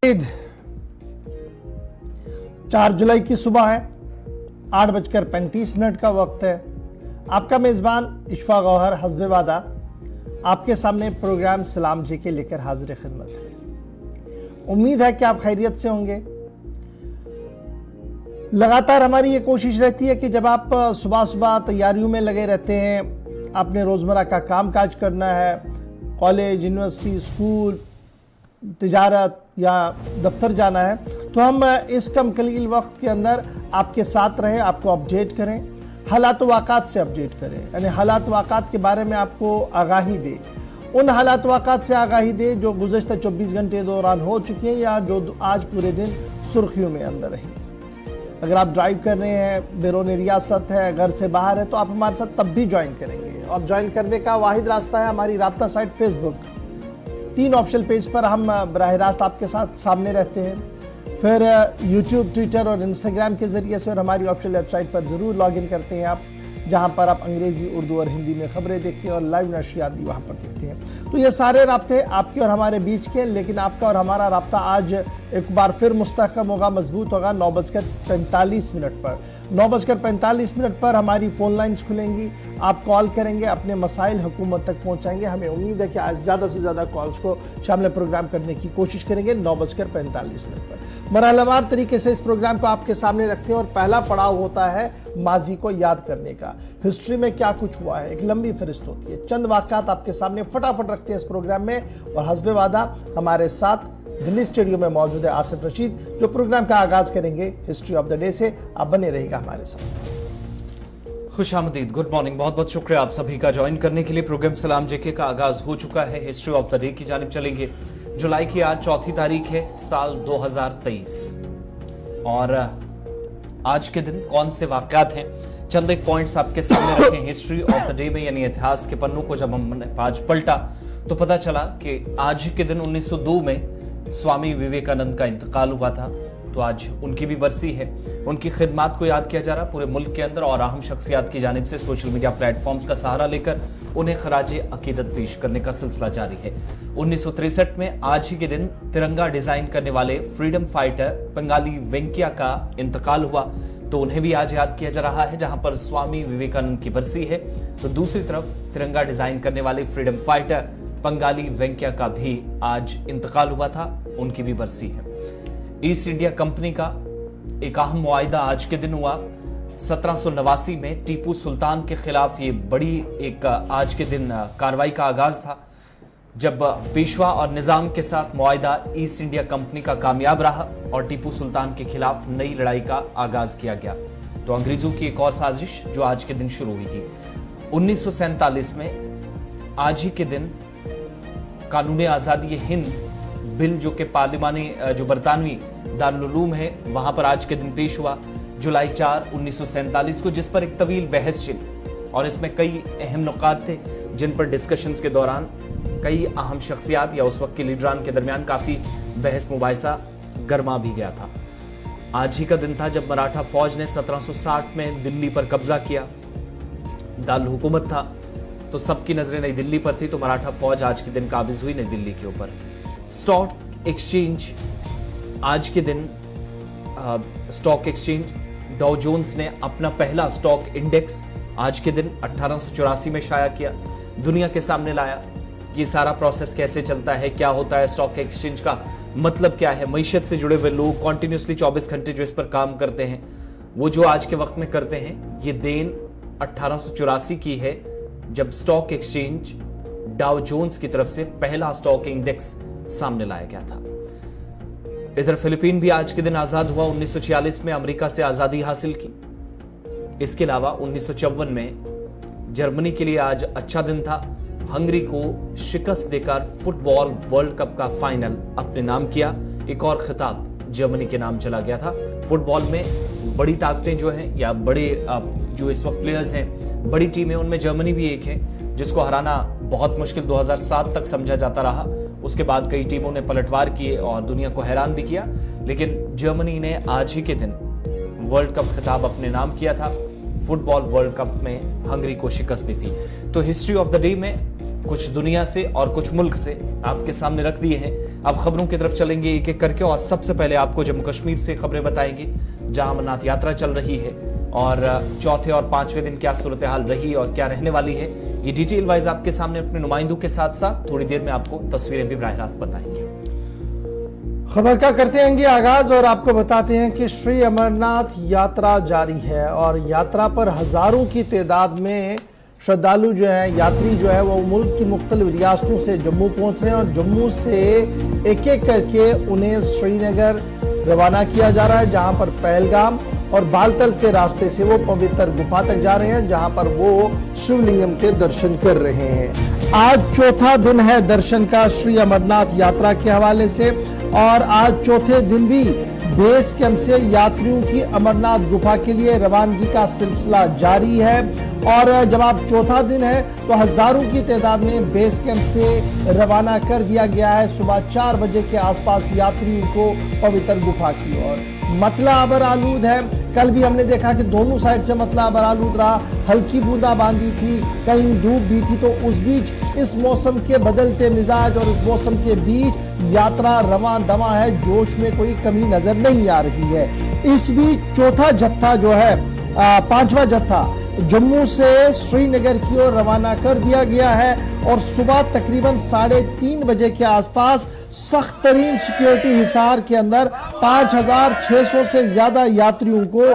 4 जुलाई की सुबह है, 8:35 का वक्त है। आपका मेजबान इशफा गौहर हस्बे वादा आपके सामने प्रोग्राम सलाम जी के लेकर हाजिर खिदमत है। उम्मीद है कि आप खैरियत से होंगे। लगातार हमारी ये कोशिश रहती है कि जब आप सुबह सुबह तैयारियों में लगे रहते हैं, आपने रोज़मर्रा का काम काज करना है, कॉलेज, यूनिवर्सिटी, स्कूल, तिजारत या दफ्तर जाना है, तो हम इस कम कलील वक्त के अंदर आपके साथ रहें, आपको अपडेट करें, हालात वाक़ात से अपडेट करें, यानी हालात वाक़ात के बारे में आपको आगाही दे, उन हालात वाक़ात से आगाही दे जो गुज़श्ता 24 घंटे दौरान हो चुकी हैं या जो आज पूरे दिन सुर्खियों में अंदर रही। अगर आप ड्राइव कर रहे हैं, बैरून रियासत है, घर से बाहर है, तो आप हमारे साथ तब भी ज्वाइन करेंगे। और ज्वाइन करने का वाहिद रास्ता है हमारी राब्ता साइट फेसबुक। 3 ऑफिशियल पेज पर हम बराह रास्त आपके साथ सामने रहते हैं, फिर यूट्यूब, ट्विटर और इंस्टाग्राम के ज़रिए से, और हमारी ऑफिशियल वेबसाइट पर ज़रूर लॉगिन करते हैं आप, जहां पर आप अंग्रेज़ी, उर्दू और हिंदी में खबरें देखते हैं और लाइव नशरियात भी वहां पर देखते हैं। तो ये सारे राब्ते आपके और हमारे बीच के, लेकिन आपका और हमारा राब्ता आज एक बार फिर मुस्तहकम होगा, मजबूत होगा 9:45 पर। 9:45 पर हमारी फ़ोन लाइन्स खुलेंगी, आप कॉल करेंगे, अपने मसाइल हुकूमत तक पहुँचाएंगे। हमें उम्मीद है कि आज ज़्यादा से ज़्यादा कॉल्स को शामिल प्रोग्राम करने की कोशिश करेंगे 9:45 पर। मरहलावार तरीके से इस प्रोग्राम को आपके सामने रखते हैं और पहला पड़ाव होता है माजी को याद करने का। हिस्ट्री में क्या कुछ हुआ है, एक लंबी फहरिस्त होती है। चंद वाक़यात आपके सामने फटाफट रखते हैं इस प्रोग्राम में, और हस्बे वादा हमारे साथ दिल्ली स्टूडियो में मौजूद है आसिफ रशीद, जो प्रोग्राम का आगाज करेंगे हिस्ट्री ऑफ द डे से। आप बने रहेगा हमारे साथ। खुशामदीद, गुड मॉर्निंग, बहुत बहुत शुक्रिया आप सभी का ज्वाइन करने के लिए। प्रोग्राम सलाम जेके का आगाज हो चुका है। हिस्ट्री ऑफ द डे की जानिब चलेंगे। जुलाई की आज 4 तारीख है, साल 2023, और आज के दिन कौन से वाकयात हैं, चंद एक पॉइंट्स आपके सामने रखे हिस्ट्री ऑफ द डे में, यानी इतिहास के पन्नों को जब हमने आज पलटा तो पता चला कि आज के दिन 1902 में स्वामी विवेकानंद का इंतकाल हुआ था। तो आज उनकी भी बरसी है। उनकी खिदमात को याद किया जा रहा पूरे मुल्क के अंदर, और अहम शख्सियात की जानिब से सोशल मीडिया प्लेटफॉर्म्स का सहारा लेकर उन्हें खराजे अकीदत पेश करने का सिलसिला जारी है। 1963 में आज ही के दिन तिरंगा डिजाइन करने वाले फ्रीडम फाइटर बंगाली वेंकैया का इंतकाल हुआ, तो उन्हें भी आज याद किया जा रहा है। जहां पर स्वामी विवेकानंद की बरसी है, तो दूसरी तरफ तिरंगा डिजाइन करने वाले फ्रीडम फाइटर बंगाली वेंकैया का भी आज इंतकाल हुआ था, उनकी भी बरसी है। ईस्ट इंडिया कंपनी का एक अहम मुआहिदा आज के दिन हुआ। 1789 में टीपू सुल्तान के खिलाफ ये बड़ी एक आज के दिन कार्रवाई का आगाज था, जब पेशवा और निजाम के साथ मुआहिदा ईस्ट इंडिया कंपनी का कामयाब रहा और टीपू सुल्तान के खिलाफ नई लड़ाई का आगाज किया गया। तो अंग्रेजों की एक और साजिश जो आज के दिन शुरू हुई थी। 1947 में आज ही के दिन कानून आज़ादी हिंद बिल, जो कि पार्लिमानी जो बरतानवी दारुल उलूम है, वहां पर आज के दिन पेश हुआ जुलाई 4, 1947 को, जिस पर एक तवील बहस चली और इसमें कई अहम नुकात थे, जिन पर डिस्कशंस के दौरान कई अहम शख्सियात या उस वक्त के लीडरान के दरमियान काफी बहस मुबाहिसा गरमा भी गया था। आज ही का दिन था जब मराठा फौज ने 1760 में दिल्ली पर कब्जा किया। दारुल हुकूमत था तो सबकी नजरें नई दिल्ली पर थी, तो मराठा फौज आज के दिन काबिज हुई नई दिल्ली के ऊपर। स्टॉक एक्सचेंज आज के दिन, स्टॉक एक्सचेंज डाउ जोन्स ने अपना पहला स्टॉक इंडेक्स आज के दिन 1884 में शाया किया, दुनिया के सामने लाया। ये सारा प्रोसेस कैसे चलता है, क्या होता है, स्टॉक एक्सचेंज का मतलब क्या है, मईशत से जुड़े हुए लोग कॉन्टिन्यूसली 24 घंटे जो इस पर काम करते हैं, वो जो आज के वक्त में करते हैं, ये देन 1884 की है, जब स्टॉक एक्सचेंज डाउ जोन्स की तरफ से पहला स्टॉक इंडेक्स सामने लाया गया था। इधर फिलीपीन भी आज के दिन आजाद हुआ। 1946 में अमेरिका से आजादी हासिल की। इसके अलावा 1954 में जर्मनी के लिए आज अच्छा दिन था। हंगरी को शिकस्त देकर फुटबॉल वर्ल्ड कप का फाइनल अपने नाम किया। एक और खिताब जर्मनी के नाम चला गया था। फुटबॉल में बड़ी ताकतें जो हैं या बड़े जो इस वक्त प्लेयर्स हैं, बड़ी टीम है, उनमें जर्मनी भी एक है, जिसको हराना बहुत मुश्किल 2007 तक समझा जाता रहा। उसके बाद कई टीमों ने पलटवार किए और दुनिया को हैरान भी किया, लेकिन जर्मनी ने आज ही के दिन वर्ल्ड कप खिताब अपने नाम किया था। फुटबॉल वर्ल्ड कप में हंगरी को शिकस्त दी थी। तो हिस्ट्री ऑफ द डे में कुछ दुनिया से और कुछ मुल्क से आपके सामने रख दिए हैं। अब खबरों की तरफ चलेंगे एक एक करके, और सबसे पहले आपको जम्मू कश्मीर से खबरें बताएंगे, जहां अमरनाथ यात्रा चल रही है और चौथे और पांचवें दिन क्या सूरत हाल रही और क्या रहने वाली है, ये डिटेल वाइज आपके सामने अपने नुमाइंदों के साथ साथ थोड़ी देर में आपको तस्वीरें भी बराह रास्त बताएंगे। खबर का करते हैं आगाज और आपको बताते हैं कि श्री अमरनाथ यात्रा जारी है और यात्रा पर हजारों की तादाद में श्रद्धालु जो है, यात्री जो है, वो मुल्क की मुख्तलिफ रियासतों से जम्मू पहुंच रहे हैं और जम्मू से एक एक करके उन्हें श्रीनगर रवाना किया जा रहा है, जहां पर पहलगाम और बालतल के रास्ते से वो पवित्र गुफा तक जा रहे हैं, जहां पर वो शिवलिंगम के दर्शन कर रहे हैं। आज चौथा दिन है दर्शन का श्री अमरनाथ यात्रा के हवाले से और आज चौथे दिन भी बेस कैंप से यात्रियों की अमरनाथ गुफा के लिए रवानगी का सिलसिला जारी है और जब आप चौथा दिन है तो हजारों की तादाद में बेस कैंप से रवाना कर दिया गया है। सुबह 4 बजे के आसपास यात्रियों को पवित्र गुफा की ओर। मतला अबर आलूद है, कल भी हमने देखा कि दोनों साइड से मतला अबर आलूद रहा, हल्की बूंदाबांदी थी, कहीं धूप भी थी, तो उस बीच इस मौसम के बदलते मिजाज और इस मौसम के बीच यात्रा रवां दवा है, जोश में कोई कमी नजर नहीं आ रही है। इस बीच चौथा जत्था जो है, पांचवा जत्था जम्मू से श्रीनगर की ओर रवाना कर दिया गया है और सुबह तकरीबन 3:30 बजे के आसपास सख्त तरीन सिक्योरिटी हिसार के अंदर 5600 से ज्यादा यात्रियों को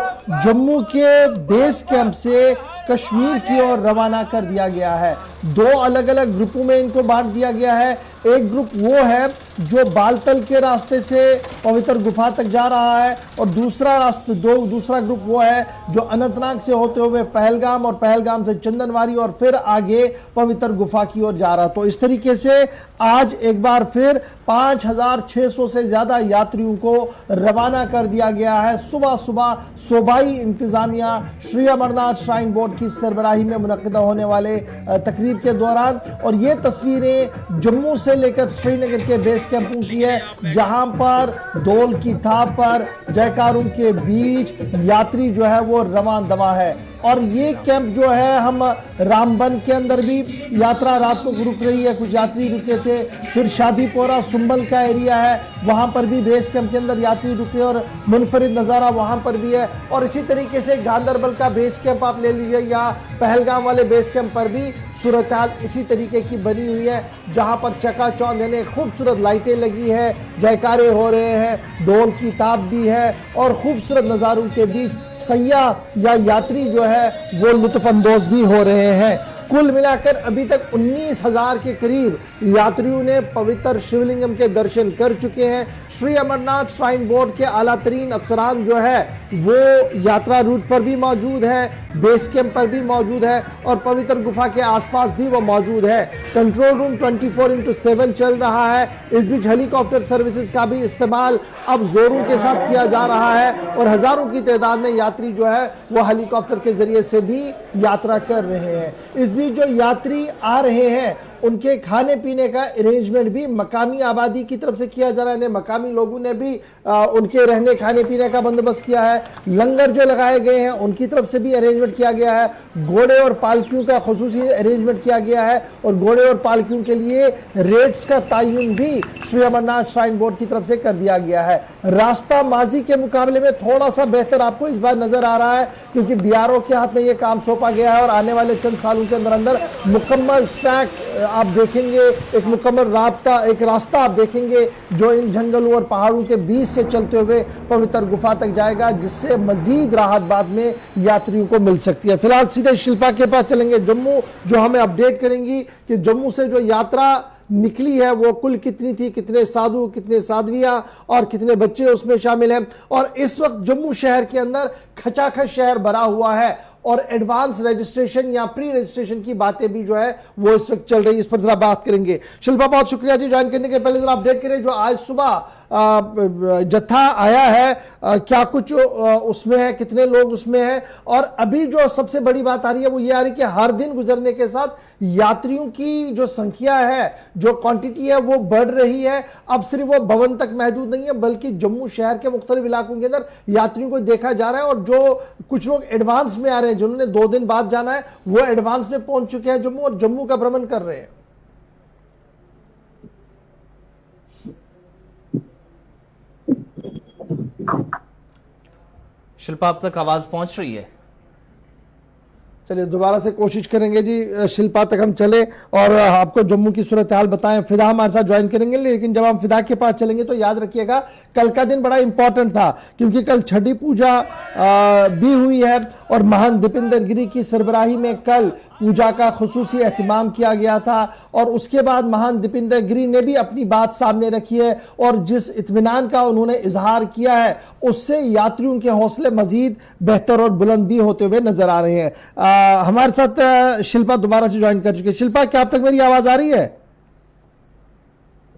जम्मू के बेस कैंप से कश्मीर की ओर रवाना कर दिया गया है। 2 अलग अलग ग्रुपों में इनको बांट दिया गया है। एक ग्रुप वो है जो बालतल के रास्ते से पवित्र गुफा तक जा रहा है और दूसरा ग्रुप वो है जो अनंतनाग से होते हुए पहलगाम और पहलगाम से चंदनवारी और फिर आगे पवित्र गुफा की ओर जा रहा। तो इस तरीके से आज एक बार फिर 5600 से ज्यादा यात्रियों को रवाना कर दिया गया है। सुबह सुबह सूबाई इंतजामिया श्री अमरनाथ श्राइन बोर्ड की सरबराही में मुनक्किदा होने वाले तकरीब के दौरान, और ये तस्वीरें जम्मू से लेकर श्रीनगर के बेस कैंपों की है, जहां पर डोल की थाप पर जयकारों के बीच यात्री जो है वो रवान दवा है। और ये कैंप जो है, हम रामबन के अंदर भी यात्रा रात को रुक रही है, कुछ यात्री रुके थे, फिर शादीपोरा सुंबल का एरिया है, वहां पर भी बेस कैंप के अंदर यात्री रुके और मुनफरिद नज़ारा वहां पर भी है। और इसी तरीके से गांधरबल का बेस कैंप आप ले लीजिए या पहलगाम वाले बेस कैंप पर भी सूरत हाल इसी तरीके की बनी हुई है, जहां पर चकाचौंध यानी खूबसूरत लाइटें लगी है, जयकारे हो रहे हैं, ढोल की ताप भी है और खूबसूरत नज़ारों के बीच सयाह या यात्री जो है वो लुत्फ अंदोज भी हो रहे हैं। कुल मिलाकर अभी तक 19,000 के करीब यात्रियों ने पवित्र शिवलिंगम के दर्शन कर चुके हैं। श्री अमरनाथ श्राइन बोर्ड के आला तरीन अफसरान जो है वो यात्रा रूट पर भी मौजूद है, बेस कैंप पर भी मौजूद है और पवित्र गुफा के आसपास भी वो मौजूद है। कंट्रोल रूम 24/7 चल रहा है। इस बीच हेलीकॉप्टर सर्विसेज का भी इस्तेमाल अब जोरों के साथ किया जा रहा है और हजारों की तादाद में यात्री जो है वो हेलीकॉप्टर के जरिए से भी यात्रा कर रहे हैं। इस बीच जो यात्री आ रहे हैं उनके खाने पीने का अरेंजमेंट भी मकामी आबादी की तरफ से किया जा रहा है। मकामी लोगों ने भी उनके रहने खाने पीने का बंदोबस्त किया है। लंगर जो लगाए गए हैं उनकी तरफ से भी अरेंजमेंट किया गया है। घोड़े और पालकियों का खुसूसी अरेंजमेंट किया गया है और घोड़े और पालकियों के लिए रेट्स का तयन भी श्री अमरनाथ श्राइन बोर्ड की तरफ से कर दिया गया है। रास्ता माजी के मुकाबले में थोड़ा सा बेहतर आपको इस बार नजर आ रहा है, क्योंकि बीआरओ के हाथ में यह काम सौंपा गया है और आने वाले चंद सालों के अंदर अंदर मुकम्मल ट्रैक आप देखेंगे, एक मुकम्मल रास्ता आप देखेंगे जो इन जंगलों और पहाड़ों के बीच से चलते हुए पवित्र गुफा तक जाएगा, जिससे मजीद राहत बाद में यात्रियों को मिल सकती है। फिलहाल सीधे शिल्पा के पास चलेंगे जम्मू, जो हमें अपडेट करेंगी कि जम्मू से जो यात्रा निकली है वो कुल कितनी थी, कितने साधु, कितने साध्वियां और कितने बच्चे उसमें शामिल हैं। और इस वक्त जम्मू शहर के अंदर खचाखच शहर भरा हुआ है और एडवांस रजिस्ट्रेशन या प्री रजिस्ट्रेशन की बातें भी जो है वो इस वक्त चल रही है। इस पर जरा बात करेंगे। शिल्पा, बहुत शुक्रिया जी ज्वाइन करने के पहले जरा अपडेट करें, जो आज सुबह जत्था आया है, क्या कुछ उसमें है, कितने लोग उसमें हैं, और अभी जो सबसे बड़ी बात आ रही है वो ये आ रही है कि हर दिन गुजरने के साथ यात्रियों की जो संख्या है, जो क्वांटिटी है वो बढ़ रही है। अब सिर्फ वो भवन तक महदूद नहीं है, बल्कि जम्मू शहर के मुख्तलिफ इलाकों के अंदर यात्रियों को देखा जा रहा है। और जो कुछ लोग एडवांस में आ रहे हैं, जिन्होंने 2 दिन बाद जाना है, वो एडवांस में पहुंच चुके हैं जम्मू और जम्मू का भ्रमण कर रहे हैं। शिल्पा, अब तक आवाज पहुंच रही है? चलिए दोबारा से कोशिश करेंगे जी शिल्पा तक हम चले और आपको जम्मू की सूरत हाल बताएं। फिदा हमारे साथ ज्वाइन करेंगे, लेकिन जब हम फिदा के पास चलेंगे तो याद रखिएगा कल का दिन बड़ा इंपॉर्टेंट था, क्योंकि कल छठी पूजा भी हुई है और महान दीपेंद्र गिरी की सरबराही में कल पूजा का खुसूसी एहतमाम किया गया था। और उसके बाद महान दीपेंद्र गिरी ने भी अपनी बात सामने रखी है और जिस इत्मीनान का उन्होंने इजहार किया है उससे यात्रियों के हौसले मजीद बेहतर और बुलंद भी होते हुए नजर आ रहे हैं। हमारे साथ शिल्पा दोबारा से ज्वाइन कर चुके हैं। शिल्पा, क्या अब तक मेरी आवाज आ रही है?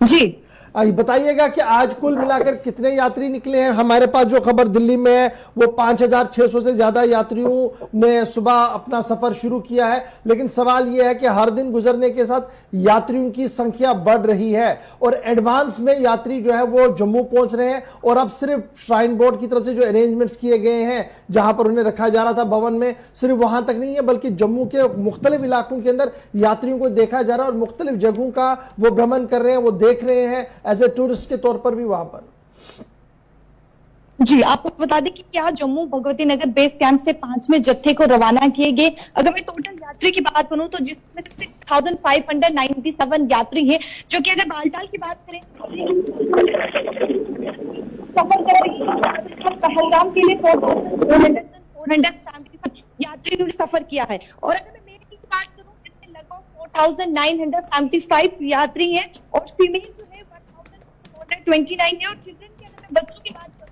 जी बताइएगा कि आज कुल मिलाकर कितने यात्री निकले हैं। हमारे पास जो खबर दिल्ली में है वो 5,600 से ज्यादा यात्रियों ने सुबह अपना सफर शुरू किया है, लेकिन सवाल यह है कि हर दिन गुजरने के साथ यात्रियों की संख्या बढ़ रही है और एडवांस में यात्री जो है वो जम्मू पहुंच रहे हैं और अब सिर्फ श्राइन बोर्ड की तरफ से जो अरेंजमेंट्स किए गए हैं जहां पर उन्हें रखा जा रहा था भवन में, सिर्फ वहां तक नहीं है बल्कि जम्मू के मुख्तलिफ इलाकों के अंदर यात्रियों को देखा जा रहा है और मुख्तलिफ जगहों का वो भ्रमण कर रहे हैं, वो देख रहे हैं एज ए टूरिस्ट के तौर पर भी वहां पर। जी, आपको बता दें कि आज जम्मू भगवती नगर बेस कैंप से 5वें जत्थे को रवाना किए गए। अगर मैं टोटल यात्री की बात करूं तो जिसमें 6,597 यात्री हैं, जो कि अगर बालटाल की बात करें सफर कर रही है पहलगाम के लिए 475 यात्रियों ने सफर किया है। और अगर मैं मेल की बात करूं जिसमें लगभग 4,975 यात्री हैं और फीमेल जो है 1,429 है और चिल्ड्रन की अगर मैं बच्चों की बात करूं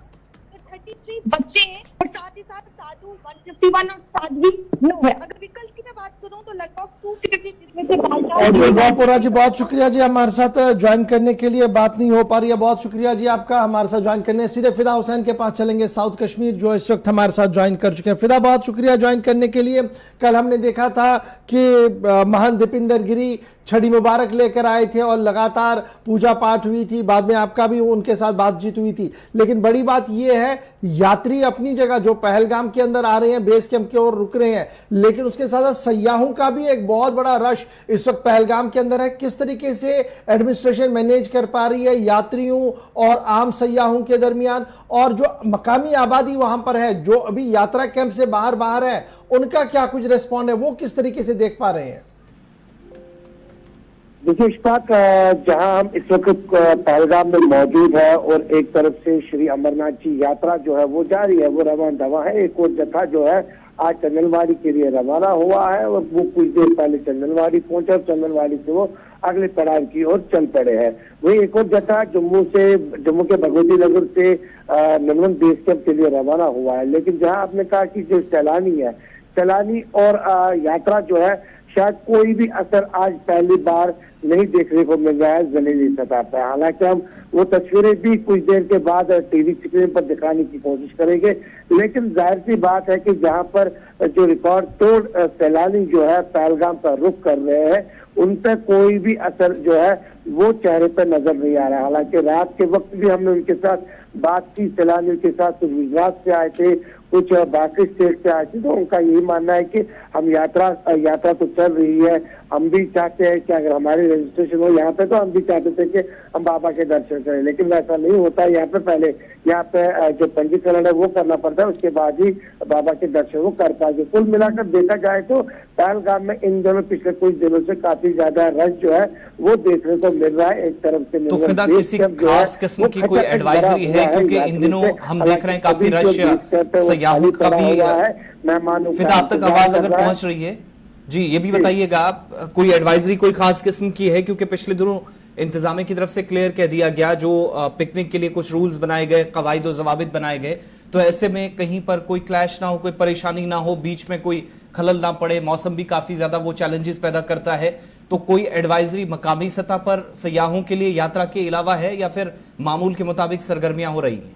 तो 33 बच्चे हैं और साथ ही साथ साधु 151 और साध्वी 9 है। अगर व्हीकल्स की मैं बात करूं तो लगभग 250 जिसमें से बालटाल जी बहुत शुक्रिया जी हमारे साथ ज्वाइन करने के लिए। बात नहीं हो पा रही है, बहुत शुक्रिया जी आपका हमारे साथ ज्वाइन करने। सीधे फिदा हुसैन के पास चलेंगे, साउथ कश्मीर, जो इस वक्त हमारे साथ ज्वाइन कर चुके हैं। फिदा, बहुत शुक्रिया ज्वाइन करने के लिए। कल हमने देखा था कि महान दीपेंद्र गिरी छड़ी मुबारक लेकर आए थे और लगातार पूजा पाठ हुई थी, बाद में आपका भी उनके साथ बातचीत हुई थी, लेकिन बड़ी बात यह है यात्री अपनी जगह जो पहलगाम के अंदर आ रहे हैं, बेस कैंप की ओर रुक रहे हैं, लेकिन उसके साथ साथ सयाहों का भी एक बहुत बड़ा रश इस वक्त पहलगाम के अंदर है। किस तरीके से एडमिनिस्ट्रेशन मैनेज कर पा रही है यात्रियों और आम सयाहों के दरमियान, और जो मकामी आबादी वहां पर है जो अभी यात्रा कैंप से बाहर है, उनका क्या कुछ रिस्पॉन्ड है, वो किस तरीके से देख पा रहे हैं? देखिए इशफाक, जहां हम इस वक्त पहलगाम में मौजूद है और एक तरफ से श्री अमरनाथ जी यात्रा जो है वो जारी है, वो रवान दवा है। एक और जत्था जो है आज चंदनवाड़ी के लिए रवाना हुआ है और वो कुछ देर पहले चंदनवाड़ी पहुंचा और चंदनवाड़ी से वो अगले पड़ाव की ओर चल पड़े हैं। वही एक और जत्था जम्मू के भगवती नगर से नंदन बेस कैंप के लिए रवाना हुआ है। लेकिन जहां आपने कहा कि जो सैलानी और यात्रा जो है शायद कोई भी असर आज पहली बार नहीं देखने को मिल रहा है जमीनी सतह पर। हालांकि हम वो तस्वीरें भी कुछ देर के बाद टीवी स्क्रीन पर दिखाने की कोशिश करेंगे, लेकिन जाहिर सी बात है कि जहां पर जो रिकॉर्ड तोड़ सैलानी जो है पहलगाम का रुख कर रहे हैं, उन पर कोई भी असर जो है वो चेहरे पर नजर नहीं आ रहा है। हालांकि रात के वक्त भी हमने उनके साथ बात की, सैलानियों के साथ, कुछ गुजरात से आए थे, कुछ बाकी स्टेट से आए थे, तो उनका यही मानना है कि हम यात्रा तो चल रही है, हम भी चाहते हैं कि अगर हमारी रजिस्ट्रेशन हो यहाँ पे तो हम भी चाहते थे कि हम बाबा के दर्शन करें, लेकिन वैसा नहीं होता है। यहाँ पे जो पंजीकरण है वो करना पड़ता है, उसके बाद ही बाबा के दर्शन वो कर पाएंगे। कुल मिलाकर देखा जाए तो पहलगाम में इन दिनों पिछले कुछ दिनों से काफी ज्यादा रश जो है वो देखने को मिल रहा है। एक तरफ से तो फिदा किसी खास किस्म की कोई एडवाइजरी है, क्योंकि इन दिनों हम देख रहे हैं काफी रश सयाहों का भी मेहमान। फिदा, आप तक आवाज अगर पहुंच रही है जी, ये भी बताइएगा आप, कोई एडवाइजरी कोई खास किस्म की है? क्योंकि पिछले दिनों इंतजामिया की तरफ से क्लियर कह दिया गया, जो पिकनिक के लिए कुछ रूल्स बनाए गए, कवायद और जवाबित बनाए गए, तो ऐसे में कहीं पर कोई क्लैश ना हो, कोई परेशानी ना हो, बीच में कोई खलल ना पड़े। मौसम भी काफी ज्यादा वो चैलेंजेस पैदा करता है, तो कोई एडवाइजरी मकामी सतह पर सयाहों के लिए यात्रा के अलावा है या फिर मामूल के मुताबिक सरगर्मियां हो रही हैं?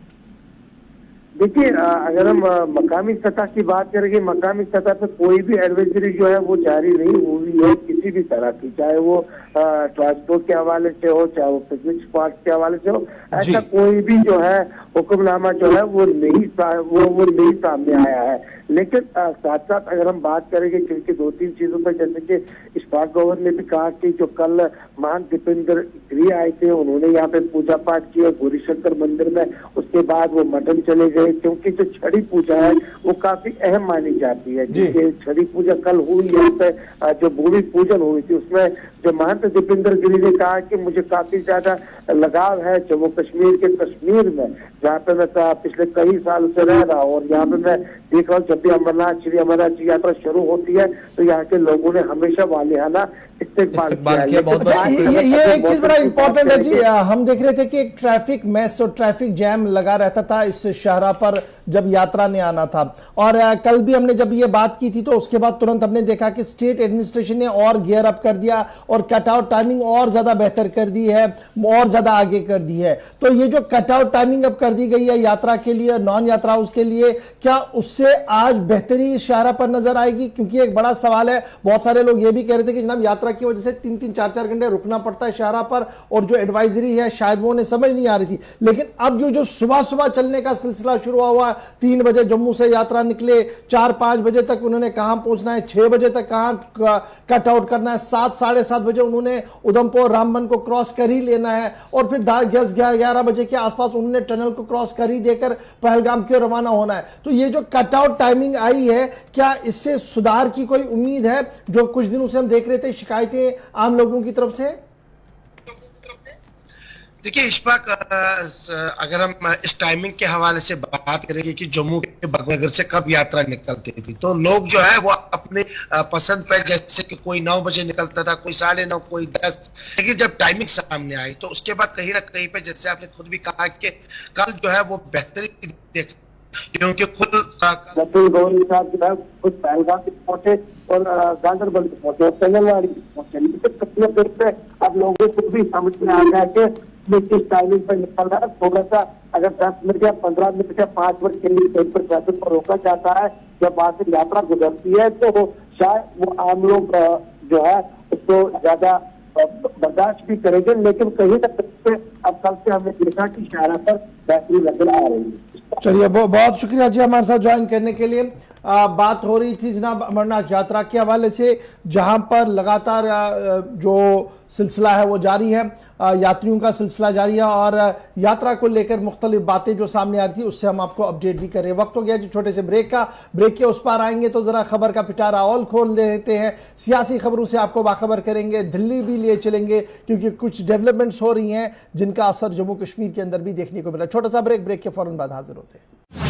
देखिए, अगर हम मकामी सतह की बात करेंगे, मकामी सतह पे कोई भी एडवाइजरी जो है वो जारी नहीं हुई है किसी भी तरह की, चाहे वो ट्रांसपोर्ट के हवाले से हो, चाहे वो पिकनिक स्पॉट के हवाले से हो। ऐसा कोई भी जो है हुक्मनामा जो है वो नहीं सामने आया है। लेकिन साथ साथ अगर हम बात करेंगे क्योंकि 2-3 चीजों पर, जैसे कि इशफाक गौहर ने भी कहा कि जो कल महंत दीपेंद्र गिरी आए थे, उन्होंने यहाँ पे पूजा पाठ किया गौरी शंकर मंदिर में, उसके बाद वो मटन चले गए, क्योंकि जो छड़ी पूजा है वो काफी अहम मानी जाती है। क्योंकि छड़ी पूजा कल हुई, यहाँ पे जो भूमि पूजन हुई थी, उसमें जो महंत दीपेंद्र गिरी ने कहा कि मुझे काफी ज्यादा लगाव है जम्मू कश्मीर के कश्मीर में, जहाँ पे मैं पिछले कई साल से रह रहा हूँ, और यहाँ पे मैं देख रहा हूँ जब भी श्री अमरनाथ जी यात्रा शुरू होती है तो यहाँ के लोगों ने हमेशा वालेहाना इस्तेकबाल किया। ये एक चीज बड़ा इंपॉर्टेंट है जी, हम देख रहे थे कि एक ट्रैफिक मैस और ट्रैफिक जैम लगा रहता था इस शाहराह पर जब यात्रा ने आना था, और कल भी हमने जब ये बात की थी तो उसके बाद तुरंत हमने देखा कि स्टेट एडमिनिस्ट्रेशन ने और गियर अप कर दिया और कटआउट टाइमिंग और ज्यादा बेहतर कर दी है, और ज्यादा आगे कर दी है। तो ये जो कटआउट टाइमिंग अब कर दी गई है यात्रा के लिए, नॉन यात्रा उसके लिए, क्या उससे आज बेहतरी शाहराह पर नजर आएगी? क्योंकि एक बड़ा सवाल है, बहुत सारे लोग ये भी कह रहे थे कि जनाब यात्रा की वजह से 3-3, 4-4 घंटे रुकना पड़ता है शाहराह पर, और जो एडवाइजरी है शायद वो उन्हें समझ नहीं आ रही थी। लेकिन अब जो सुबह सुबह चलने का सिलसिला शुरू हुआ, 3 बजे जम्मू से यात्रा निकले, 4-5 बजे तक उन्होंने कहां पहुंचना है, 6 बजे तक कहां कट आउट करना है, 7, साढ़े 7 बजे उन्होंने उधमपुर रामबन को क्रॉस कर ही लेना है, और फिर 11 बजे के आसपास उन्होंने टनल को क्रॉस कर ही देकर पहलगाम की ओर रवाना होना है। तो ये जो कटआउट टाइमिंग आई है, क्या इससे सुधार की कोई उम्मीद है? जो कुछ दिनों से हम देख रहे थे शिकायतें आम लोगों की तरफ से। देखिए इशफाक, अगर हम इस टाइमिंग के हवाले से बात करेंगे कि जम्मू के बगनगर से कब यात्रा निकलती थी, तो लोग जो है वो अपने पसंद पर, जैसे कि कोई 9 बजे निकलता था, कोई 9:30, कोई 10, लेकिन जब टाइमिंग सामने आई तो उसके बाद कहीं ना कहीं पे, जैसे आपने खुद भी कहा कि कल जो है वो बेहतरी देख, क्योंकि खुद गौरी साहब जो है खुद पहलगाम पहुंचे और गांधरबल पहुंचे और तंगलवाड़ी पहुंचे, लेकिन अब लोगों को भी समझ में आ गया कि किस टाइमिंग पर निकल रहा है। थोड़ा सा अगर 10 मिनट या 15 मिनट या 5 मिनट के लिए कहीं पर ट्रैफिक पर रोका जाता है, जब वहां से यात्रा गुजरती है, तो शायद वो आम लोग जो है उसको ज्यादा बर्दाश्त भी करेंगे। लेकिन कहीं ना कहीं अब कल से हमने देखा कि शाहराह पर बेहतरी नजर आ रही है। चलिए, बहुत शुक्रिया जी हमारे साथ ज्वाइन करने के लिए। बात हो रही थी जनाब अमरनाथ यात्रा के हवाले से, जहां पर लगातार जो सिलसिला है वो जारी है, यात्रियों का सिलसिला जारी है, और यात्रा को लेकर मुख्तलिफ बातें जो सामने आ रही थी उससे हम आपको अपडेट भी कर रहे हैं। वक्त हो गया जी छोटे से ब्रेक का। ब्रेक के उस पार आएंगे तो जरा खबर का पिटारा और खोल देते हैं, सियासी खबरों से आपको बाखबर करेंगे, दिल्ली भी ले चलेंगे क्योंकि कुछ डेवलपमेंट्स हो रही हैं जिनका असर जम्मू कश्मीर के अंदर भी देखने को मिला। छोटा सा ब्रेक के फौरन बाद हाजिर होते हैं।